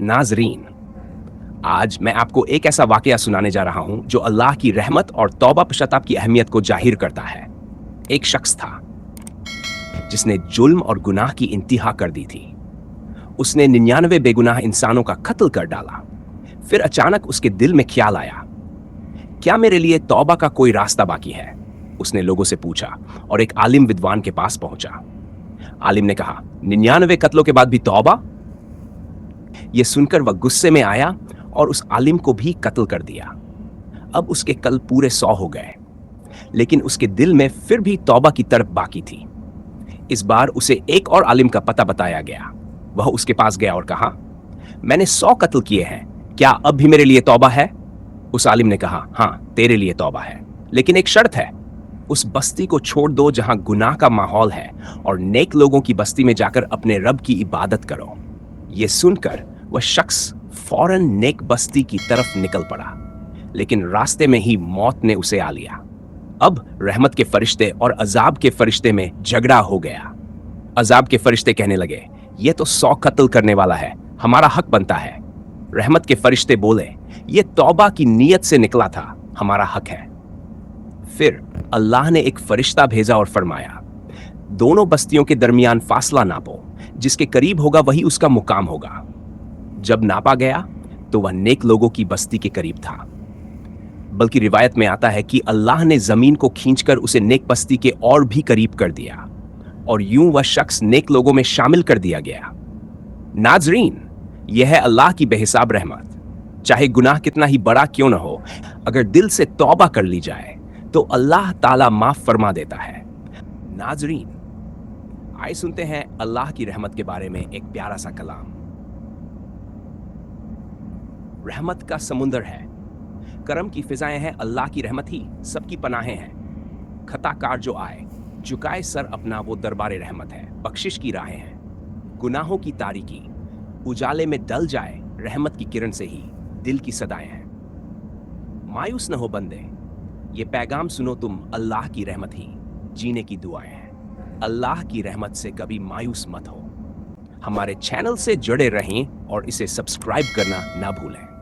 नाजरीन, आज मैं आपको एक ऐसा वाकया सुनाने जा रहा हूं जो अल्लाह की रहमत और तौबा पश्चाताप की अहमियत को जाहिर करता है। एक शख्स था जिसने जुल्म और गुनाह की इंतहा कर दी थी। उसने 99 बेगुनाह इंसानों का कत्ल कर डाला। फिर अचानक उसके दिल में ख्याल आया, क्या मेरे लिए तौबा का कोई रास्ता बाकी है? उसने लोगों से पूछा और एक आलिम विद्वान के पास पहुंचा। आलिम ने कहा, 99 कत्लों के बाद भी तौबा? यह सुनकर वह गुस्से में आया और उस आलिम को भी कत्ल कर दिया। अब उसके कल पूरे 100 हो गए, लेकिन उसके दिल में फिर भी तौबा की तड़प बाकी थी। इस बार उसे एक और आलिम का पता बताया गया। वह उसके पास गया और कहा, मैंने 100 कत्ल किए हैं, क्या अब भी मेरे लिए तौबा है? उस आलिम ने कहा, हाँ, तेरे लिए तौबा है, लेकिन एक शर्त है। उस बस्ती को छोड़ दो जहां गुनाह का माहौल है और नेक लोगों की बस्ती में जाकर अपने रब की इबादत करो। यह सुनकर वह शख्स फौरन नेक बस्ती की तरफ निकल पड़ा, लेकिन रास्ते में ही मौत ने उसे आ लिया। अब रहमत के फरिश्ते और अजाब के फरिश्ते में झगड़ा हो गया। अजाब के फरिश्ते कहने लगे, यह तो 100 कत्ल करने वाला है, हमारा हक बनता है। रहमत के फरिश्ते बोले, यह तौबा की नीयत से निकला था, हमारा हक है। फिर अल्लाह ने एक फरिश्ता भेजा और फरमाया, दोनों बस्तियों के दरमियान फासला नापो, जिसके करीब होगा वही उसका मुकाम होगा। जब नापा गया तो वह नेक लोगों की बस्ती के करीब था। बल्कि रिवायत में आता है कि अल्लाह ने जमीन को खींचकर उसे नेक बस्ती के और भी करीब कर दिया और यूं वह शख्स नेक लोगों में शामिल कर दिया गया। नाजरीन, यह है अल्लाह की बेहिसाब रहमत। चाहे गुनाह कितना ही बड़ा क्यों न हो, अगर दिल से तौबा कर ली जाए तो अल्लाह ताला माफ फरमा देता है। नाजरीन, आइए सुनते हैं अल्लाह की रहमत के बारे में एक प्यारा सा कलाम। रहमत का समुंदर है, करम की फिजाएं हैं, अल्लाह की रहमत ही सबकी पनाहें हैं। खताकार जो आए, झुकाए सर अपना, वो दरबारे रहमत है, बख्शिश की राहें हैं। गुनाहों की तारीकी उजाले में डल जाए, रहमत की किरण से ही दिल की सदाएं हैं। मायूस न हो बंदे, ये पैगाम सुनो तुम, अल्लाह की रहमत ही जीने की दुआएं हैं। अल्लाह की रहमत से कभी मायूस मत हो। हमारे चैनल से जुड़े रहें और इसे सब्सक्राइब करना ना भूलें।